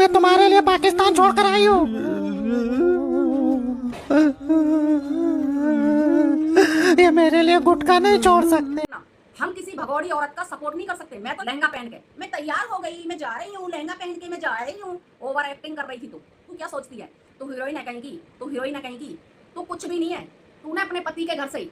मैं तुम्हारे लिए पाकिस्तान छोड़कर आई हूँ। ये मेरे लिए गुटखा नहीं छोड़ सकते। हम किसी भगौड़ी औरत का सपोर्ट नहीं कर सकते। मैं तो लहंगा पहन के मैं तैयार हो गई, मैं जा रही हूँ, लहंगा पहन के मैं जा रही हूँ। ओवर एक्टिंग कर रही थी तू क्या सोचती है? तू हीरोइन है कहीं की, तू हीरोइन है कहीं की, तू कुछ भी नहीं है। तूने अपने पति के घर से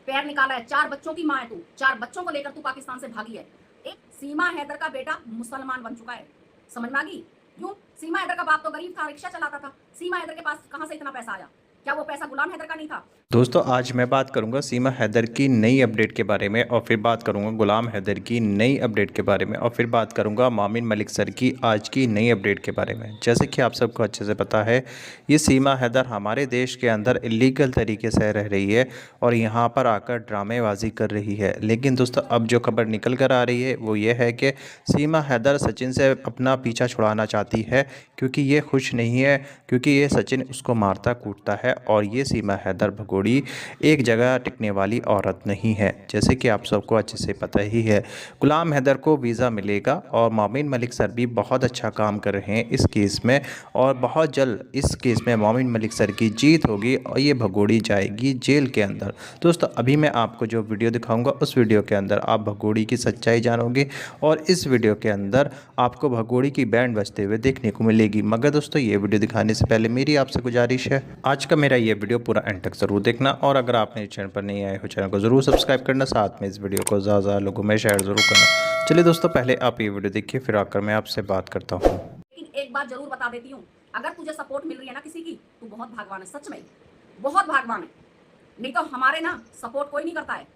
पैर निकाला है, 4 बच्चों की माँ है तू, 4 बच्चों को लेकर तू पाकिस्तान से भागी है। एक सीमा हैदर का बेटा मुसलमान बन चुका है, समझ में आ गई? क्यों? सीमा हैदर का बाप तो गरीब था, रिक्शा चलाता था। सीमा हैदर के पास कहाँ से इतना पैसा आया? क्या वो पैसा गुलाम हैदर का नहीं था? दोस्तों आज मैं बात करूंगा सीमा हैदर की नई अपडेट के बारे में और फिर बात करूंगा गुलाम हैदर की नई अपडेट के बारे में और फिर बात करूंगा मोमिन मलिक सर की आज की नई अपडेट के बारे में। जैसे कि आप सबको अच्छे से पता है, ये सीमा हैदर हमारे देश के अंदर इलीगल तरीके से रह रही है और यहाँ पर आकर ड्रामेबाजी कर रही है। लेकिन दोस्तों अब जो खबर निकल कर आ रही है वो ये है कि सीमा हैदर सचिन से अपना पीछा छुड़ाना चाहती है, क्योंकि ये खुश नहीं है, क्योंकि ये सचिन उसको मारता कूटता है और ये सीमा हैदर भगोड़ी एक जगह टिकने वाली औरत नहीं है। जैसे कि आप सबको अच्छे से पता ही है, गुलाम हैदर को वीज़ा मिलेगा और मोमिन मलिक सर भी बहुत अच्छा काम कर रहे हैं इस केस में और बहुत जल्द इस केस में मोमिन मलिक सर की जीत होगी और ये भगोड़ी जाएगी जेल के अंदर। दोस्तों अभी मैं आपको जो वीडियो दिखाऊंगा उस वीडियो के अंदर आप भगोड़ी की सच्चाई जानोगे और इस वीडियो के अंदर आपको भगोड़ी की बैंड बजते हुए देखने को मिलेगी। मगर दोस्तों ये वीडियो दिखाने से पहले मेरी आपसे गुजारिश है, आज का मेरा ये वीडियो पूरा एंड तक जरूर देखना और अगर आपने इस चैनल पर नहीं आए हो चैनल को जरूर सब्सक्राइब करना, साथ में इस वीडियो को ज़्यादा लोगों में शेयर जरूर करना। चलिए दोस्तों पहले आप ये वीडियो देखिए फिर आकर मैं आपसे बात करता हूँ। लेकिन एक बात जरूर बता देती हूँ, अगर तुझे सपोर्ट मिल रही है ना किसी की, तू बहुत भागवान है, सच में बहुत भागवान है। नहीं तो हमारे ना सपोर्ट कोई नहीं करता है।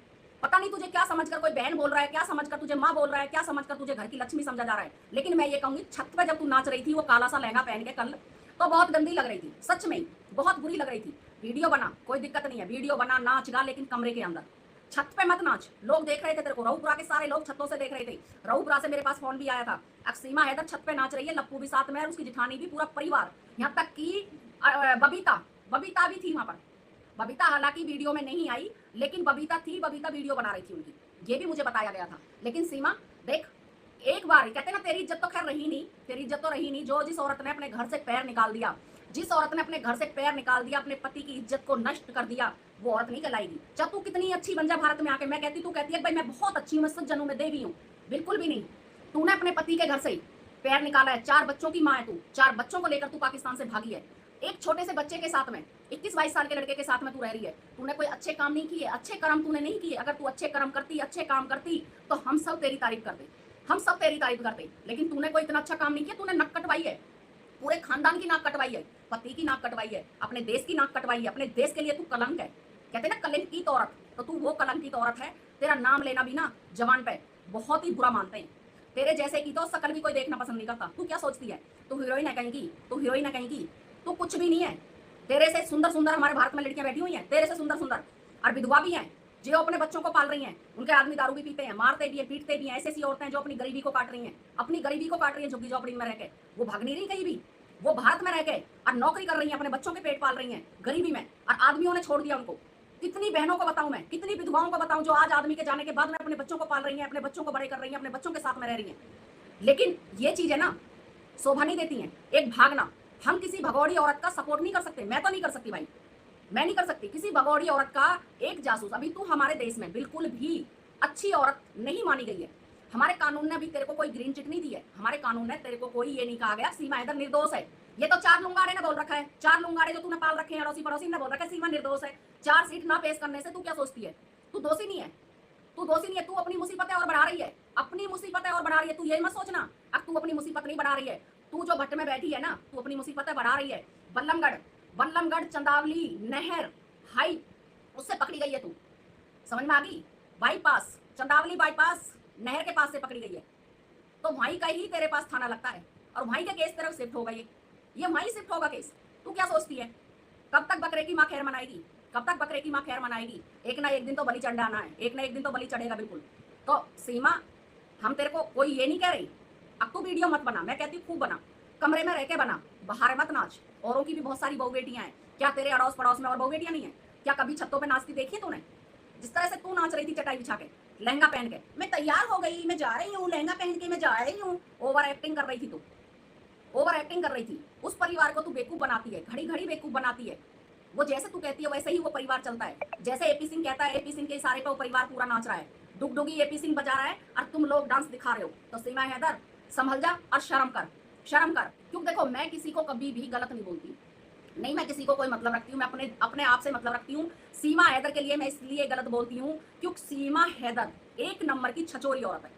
पता नहीं तुझे क्या समझकर कोई बहन बोल रहा है, क्या समझकर तुझे माँ बोल रहा है, क्या समझकर तुझे घर की लक्ष्मी समझा जा रहा है। लेकिन मैं ये कहूंगी, छत पे जब तू नाच रही थी वो काला सा लहंगा पहन के कल, तो बहुत गंदी लग रही थी, सच में बहुत बुरी लग रही थी। वीडियो बना, कोई दिक्कत नहीं है, वीडियो बना, नाच गा, लेकिन कमरे के अंदर, छत पे मत नाच। लोग देख रहे थे तेरे को, रहूपुरा के सारे लोग छतों से देख रहे थे। रहूपुरा से मेरे पास फोन भी आया था। अब सीमा हैदर छत पे नाच रही है, लप्पू भी साथ में है, उसकी जिठानी भी, पूरा परिवार, यहाँ तक कि बबीता बबीता भी थी वहां पर। बबीता हालांकि वीडियो में नहीं आई, लेकिन बबीता थी, बबीता वीडियो बना रही थी उनकी, ये भी मुझे बताया गया था। लेकिन सीमा देख, एक बार कहते ना तेरी इज्जत तो खैर रही नहीं, तेरी इज्जत तो रही नहीं। जो जिस औरत ने अपने घर से पैर निकाल दिया, जिस औरत ने अपने घर से पैर निकाल दिया, अपने पति की इज्जत को नष्ट कर दिया, वो औरत नहीं कहलाएगी। चाहे तू कितनी अच्छी बन जा भारत में आके, मैं कहती, तू कहती है भाई मैं बहुत अच्छी हूँ, मैं सज्जन हूँ, मैं देवी हूँ, बिल्कुल भी नहीं। तूने अपने पति के घर से पैर निकाला है, 4 बच्चों की माँ है तू, 4 बच्चों को लेकर तू पाकिस्तान से भागी है। एक छोटे से बच्चे के साथ में, 21-22 साल के लड़के के साथ में तू रह रही है। तूने कोई अच्छे काम नहीं किए, अच्छे कर्म तूने नहीं किए। अगर तू अच्छे कर्म करती, अच्छे काम करती, तो हम सब तेरी तारीफ करते, हम सब तेरी तारीफ करते। लेकिन तूने कोई इतना अच्छा काम नहीं किया। तूने नक कटवाई है, पूरे खानदान की नाक कटवाई है, पति की नाक कटवाई है, अपने देश की नाक कटवाई है। अपने देश के लिए तू कलंक है, कहते ना कलंकित औरत, तो तू वो कलंकित औरत है। तेरा नाम लेना भी ना जवान पे बहुत ही बुरा मानते हैं। तेरे जैसे की तो शकल भी कोई देखना पसंद नहीं करता। तू क्या सोचती है? तू हीरोइन है कहीं की, तू हीरोइन है कहीं की, तू कुछ भी नहीं है। तेरे से सुंदर सुंदर हमारे भारत में लड़कियां बैठी हुई हैं, तेरे से सुंदर सुंदर, और विधवा भी हैं जो अपने बच्चों को पाल रही हैं। उनके आदमी दारू भी पीते हैं, मारते भी हैं, पीटते भी हैं। ऐसी ऐसी औरतें जो अपनी गरीबी को काट रही हैं, अपनी गरीबी को काट रही हैं, झुग्गी झोपड़ी में रह के। वो भाग नहीं रही कहीं भी, वो भारत में रह के और नौकरी कर रही हैं, अपने बच्चों के पेट पाल रही हैं गरीबी में, और आदमियों ने छोड़ दिया उनको। कितनी बहनों को बताऊं मैं, कितनी विधवाओं को बताऊं जो आज आदमी के जाने के बाद में अपने बच्चों को पाल रही हैं, अपने बच्चों को बड़े कर रही हैं, अपने बच्चों के साथ में रह रही हैं। लेकिन ये चीजें ना शोभा नहीं देती हैं। एक भागना, हम किसी भगौड़ी औरत का सपोर्ट नहीं कर सकते, मैं तो नहीं कर सकती भाई, मैं नहीं कर सकती किसी भगौड़ी औरत का एक जासूस। अभी तू हमारे देश में बिल्कुल भी अच्छी औरत नहीं मानी गई है। हमारे कानून ने अभी तेरे को कोई ग्रीन चिट नहीं दी है। हमारे कानून ने तेरे को कोई ये नहीं कहा गया सीमा हैदर निर्दोष है। ये तो 4 लुंगाड़े ने बोल रखा है, 4 लुंगाड़े जो तूने पाल रखे हैं अड़ोसी पड़ोसी ने बोल रखा है सीमा निर्दोष है। 4 सीट ना पेश करने से तू क्या सोचती है? तू दोषी नहीं है, तू दोषी नहीं है। तू अपनी मुसीबतें और बढ़ा रही है, अपनी मुसीबतें और बढ़ा रही है। तू ये मत सोचना अब तू अपनी मुसीबत नहीं बढ़ा रही है। तू जो भट्ट में बैठी है ना, तू अपनी मुसीबतें बढ़ा रही है। बल्लमगढ़ चंदावली नहर हाई, उससे पकड़ी गई है तू, समझ में आ गई? बाईपास, चंदावली बाईपास नहर के पास से पकड़ी गई है, तो वहीं का ही तेरे पास थाना लगता है और वहीं का केस तेरा शिफ्ट होगा। ये वहीं शिफ्ट होगा केस। तू क्या सोचती है कब तक बकरे की माँ खैर मनाएगी? कब तक बकरे की माँ खैर मनाएगी? एक ना एक दिन तो बलि चढ़ाना है, एक ना एक दिन तो बलि चढ़ेगा बिल्कुल। तो सीमा, हम तेरे को कोई ये नहीं कह रही, अब तू वीडियो मत बना, मैं कहती हूँ खूब बना, कमरे में रह के बना, बाहर मत नाच। औरों की भी बहुत सारी बहू बेटियां हैं, क्या तेरे अड़ोस पड़ोस में और बहू बेटियां नहीं है? क्या कभी छतों पे नाचती देखी है तूने? जिस तरह से तू नाच रही थी चटाई बिछा के, लहंगा पहन के, मैं तैयार हो गई, मैं जा रही हूँ, लहंगा पहन के मैं जा रही हूँ, ओवर एक्टिंग कर रही थी तू। ओवर एक्टिंग कर रही थी। उस परिवार को तू बेवकूफ बनाती है, घड़ी घड़ी बेवकूफ बनाती है। वो जैसे तू कहती है वैसे ही वो परिवार चलता है। जैसे एपी सिंह कहता है, एपी सिंह के इशारे पे वो परिवार पूरा नाच रहा है। डुगडुगी एपी सिंह बजा रहा है और तुम लोग डांस दिखा रहे हो। तो सीमा हैदर संभल जा और शर्म कर, शर्म कर। क्योंकि देखो मैं किसी को कभी भी गलत नहीं बोलती, नहीं मैं किसी को कोई मतलब रखती हूँ, मैं अपने अपने आप से मतलब रखती हूँ। सीमा हैदर के लिए मैं इसलिए गलत बोलती हूँ क्योंकि सीमा हैदर एक नंबर की छचोरी औरत है,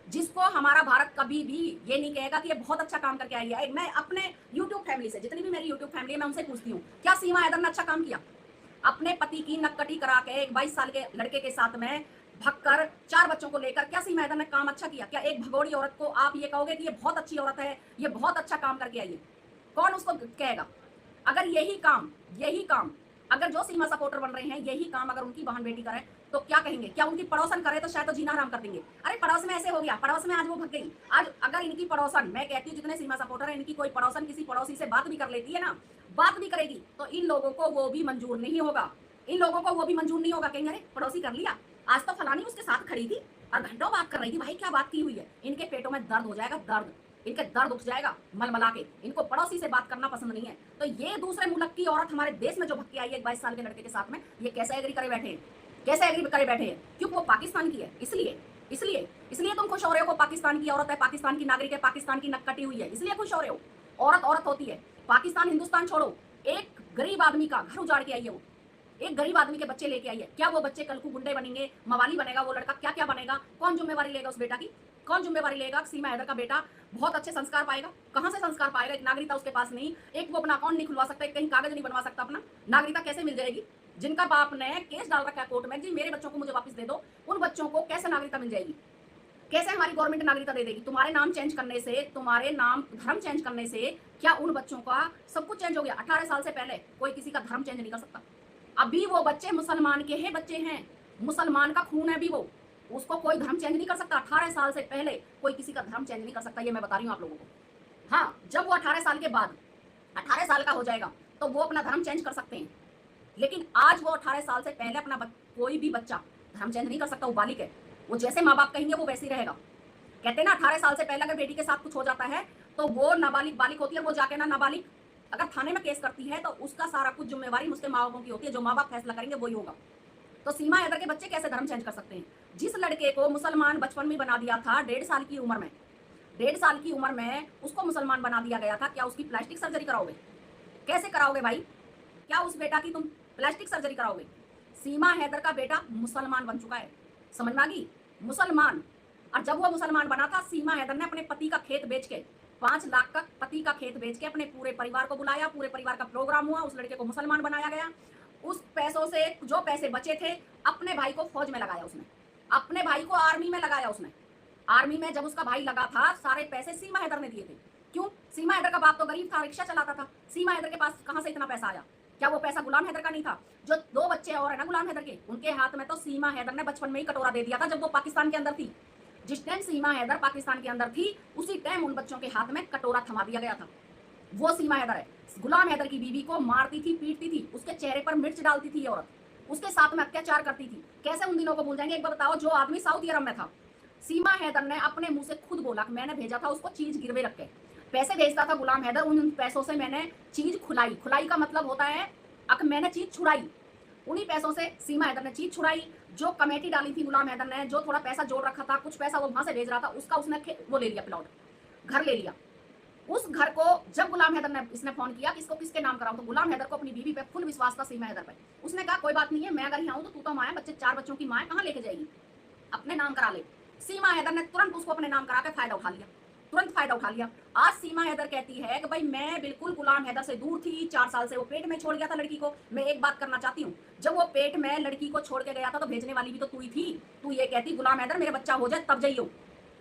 जिसको हमारा भारत कभी भी ये नहीं कहेगा कि ये बहुत अच्छा काम करके आई है। मैं अपने यूट्यूब फैमिली से, जितनी भी मेरी यूट्यूब फैमिली है, मैं उनसे पूछती हूँ क्या सीमा हैदर ने अच्छा काम किया? अपने पति की नक्कटी करा के एक 22 साल के लड़के के साथ में भगकर 4 बच्चों को लेकर क्या सीमा हैदर ने काम अच्छा किया? क्या एक भगोड़ी औरत को आप ये कहोगे कि ये बहुत अच्छी औरत है, ये बहुत अच्छा काम करके आई है? कौन उसको कहेगा? अगर यही काम अगर जो सीमा सपोर्टर बन रहे हैं यही काम अगर उनकी बहन बेटी करे तो क्या कहेंगे? क्या उनकी पड़ोसन करे तो शायद तो जीना हराम कर देंगे। अरे पड़ोस में ऐसे हो गया, पड़ोस में आज वो भग गई। आज अगर इनकी पड़ोसन, मैं कहती हूँ जितने सीमा सपोर्टर है, इनकी कोई पड़ोसन किसी पड़ोसी से बात भी कर लेती है ना, बात भी करेगी तो इन लोगों को वो भी मंजूर नहीं होगा। इन लोगों को वो भी मंजूर नहीं होगा। कहेंगे अरे पड़ोसी कर लिया, आज तो फलानी उसके साथ खड़ी थी और घंटों बात कर रही थी, भाई क्या बात की हुई है? इनके पेटों में दर्द हो जाएगा, दर्द, इनके दर्द उठ जाएगा मलमला के। इनको पड़ोसी से बात करना पसंद नहीं है। तो ये दूसरे मुल्क की औरत हमारे देश में जो भक्की आई है 22 साल के लड़के के साथ में, ये कैसे एग्री करे बैठे हैं? कैसे एग्री करे बैठे हैं? क्योंकि वो पाकिस्तान की है, इसलिए तुम खुश हो रहे हो। पाकिस्तान की औरत है, पाकिस्तान की नागरिक है, पाकिस्तान की नक कटी हुई है, इसलिए खुश हो रहे हो। औरत औरत होती है। पाकिस्तान हिंदुस्तान छोड़ो, एक गरीब आदमी का घर उजाड़ के आई है वो, एक गरीब आदमी के बच्चे लेके आई है। क्या वो बच्चे कल को गुंडे बनेंगे, मवाली बनेगा वो लड़का, क्या क्या बनेगा? कौन जिम्मेवारी लेगा उस बेटा की? कौन जिम्मेवारी लेगा? सीमा हैदर का बेटा बहुत अच्छे संस्कार पाएगा। कहां से संस्कार पाएगा? एक नागरिकता उसके पास नहीं, एक वो अपना अकाउंट नहीं खुलवा सकता, कहीं कागज नहीं बनवा सकता अपना, नागरिकता कैसे मिल जाएगी? जिनका बाप ने केस डाल रखा है कोर्ट में जी मेरे बच्चों को मुझे वापस दे दो, उन बच्चों को कैसे नागरिकता मिल जाएगी? कैसे हमारी गवर्नमेंट नागरिकता दे देगी? तुम्हारे नाम चेंज करने से, तुम्हारे नाम धर्म चेंज करने से क्या उन बच्चों का सब कुछ चेंज हो गया? 18 साल से पहले कोई किसी का धर्म चेंज नहीं कर सकता। अभी वो बच्चे मुसलमान के हैं, बच्चे हैं, मुसलमान का खून है अभी वो, उसको कोई धर्म चेंज नहीं कर सकता। 18 साल से पहले कोई किसी का धर्म चेंज नहीं कर सकता, ये मैं बता रही हूँ आप लोगों को। हाँ, जब वो 18 साल के बाद 18 साल का हो जाएगा तो वो अपना धर्म चेंज कर सकते हैं, लेकिन आज वो 18 साल से पहले अपना कोई भी बच्चा धर्म चेंज नहीं कर सकता। वो बालिक है, वो जैसे माँ बाप कहेंगे वो वैसे ही रहेगा। कहते हैं ना 18 साल से पहले अगर बेटी के साथ कुछ हो जाता है तो वो नाबालिग बालिक होती है, वो जाके ना नाबालिग अगर थाने में केस करती है तो उसका सारा कुछ जिम्मेवारी उसके माँ बापों की होती है। जो माँ बाप फैसला करेंगे वही होगा। तो सीमा हैदर के बच्चे कैसे धर्म चेंज कर सकते हैं? जिस लड़के को मुसलमान बचपन में बना दिया था, 1.5 साल की उम्र में, 1.5 साल की उम्र में उसको मुसलमान बना दिया गया था, क्या उसकी प्लास्टिक सर्जरी कराओगे? कैसे कराओगे भाई? क्या उस बेटा की तुम प्लास्टिक सर्जरी कराओगे? सीमा हैदर का बेटा मुसलमान बन चुका है, समझ में आ गई? मुसलमान। और जब वो मुसलमान बना था, सीमा हैदर ने अपने पति का खेत बेच के 5 लाख का पति का खेत बेच के अपने पूरे परिवार को बुलाया, पूरे परिवार का प्रोग्राम हुआ, उस लड़के को मुसलमान बनाया गया। उस पैसों से जो पैसे बचे थे अपने भाई को फौज में लगाया उसने, अपने भाई को आर्मी में लगाया उसने। आर्मी में जब उसका भाई लगा था सारे पैसे सीमा हैदर ने दिए थे। क्यों? सीमा हैदर का बाप तो गरीब था, रिक्शा चलाता था। सीमा हैदर के पास कहां से इतना पैसा आया? क्या वो पैसा गुलाम हैदर का नहीं था? जो 2 बच्चे और है ना गुलाम हैदर के, उनके हाथ में तो सीमा हैदर ने बचपन में ही कटोरा दे दिया था जब वो पाकिस्तान के अंदर थी। जिस टाइम सीमा हैदर पाकिस्तान के अंदर थी उसी टाइम उन बच्चों के हाथ में कटोरा थमा दिया गया था। वो सीमा हैदर है। गुलाम हैदर की बीवी को मारती थी, पीटती थी, उसके चेहरे पर मिर्च डालती थी औरत, उसके साथ में अत्याचार करती थी। कैसे उन दिनों को भूल जाएंगे? एक बार बताओ, जो आदमी सऊदी अरब में था, सीमा हैदर ने अपने मुंह से खुद बोला कि मैंने भेजा था उसको चीज गिरवे रख के, पैसे भेजता था गुलाम हैदर, उन पैसों से मैंने चीज खुलाई। खुलाई का मतलब होता है मैंने चीज छुड़ाई। उन्हीं पैसों से सीमा हैदर ने चीज छुड़ाई। जो कमेटी डाली थी गुलाम हैदर ने, जो थोड़ा पैसा जोड़ रखा था, कुछ पैसा वो वहां से भेज रहा था, उसका उसने वो ले लिया, प्लॉट, घर ले लिया। उस घर को जब गुलाम हैदर ने इसने फोन किया कि इसको किसके नाम कराऊं, तो गुलाम हैदर को अपनी बीवी पे फुल विश्वास था, सीमा हैदर पे। उसने कहा कोई बात नहीं है, मैं अगर यहाँ हूं तो तू तो माँ है, बच्चे 4 बच्चों की माँ है, कहाँ लेके जाएगी, अपने नाम करा ले। सीमा हैदर ने तुरंत उसको अपने नाम करा के फायदा उठा लिया, तुरंत फायदा उठा लिया। आज सीमा हैदर कहती है कि भाई मैं बिल्कुल गुलाम हैदर से दूर थी, 4 साल से वो पेट में छोड़ गया था लड़की को। मैं एक बात करना चाहती हूँ, जब वो पेट में लड़की को छोड़ के गया था तो भेजने वाली भी तो तू ही थी। तू ये कहती गुलाम हैदर मेरे बच्चा हो जाए तब जाइयो।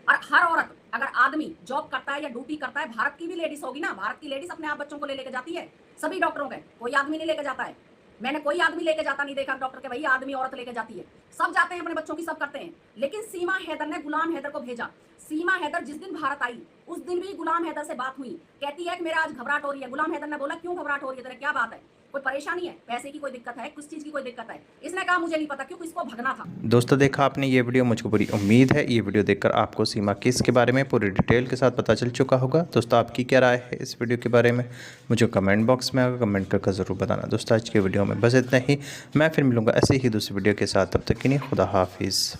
और हर औरत, अगर आदमी जॉब करता है या ड्यूटी करता है, भारत की भी लेडीज होगी ना, भारत की लेडीज अपने आप बच्चों को ले लेके जाती है, सभी डॉक्टरों के, कोई आदमी नहीं लेके जाता है। मैंने कोई आदमी लेके जाता नहीं देखा डॉक्टर के, भाई आदमी औरत लेके जाती है, सब जाते हैं अपने बच्चों की, सब करते हैं। लेकिन सीमा हैदर ने गुलाम हैदर को भेजा। सीमा हैदर जिस दिन भारत आई उस दिन भी गुलाम हैदर से बात हुई, कहती है कि मेरा आज घबराहट हो रही है। गुलाम हैदर ने बोला क्यों घबराहट हो रही है तेरा, क्या बात है, कोई परेशानी है, पैसे की कोई दिक्कत है, किस चीज की कोई दिक्कत है। इसने कहा मुझे नहीं पता, क्योंकि इसको भगना था। दोस्तों देखा आपने ये वीडियो, मुझको पूरी उम्मीद है ये वीडियो देखकर आपको सीमा केस के बारे में पूरी डिटेल के साथ पता चल चुका होगा। दोस्तों आपकी क्या राय है इस वीडियो के बारे में, मुझे कमेंट बॉक्स में आकर कमेंट करके ज़रूर बताना। दोस्तों आज के वीडियो में बस इतना ही, मैं फिर मिलूँगा ऐसे ही दूसरी वीडियो के साथ, तब तक के लिए खुदा हाफिज़।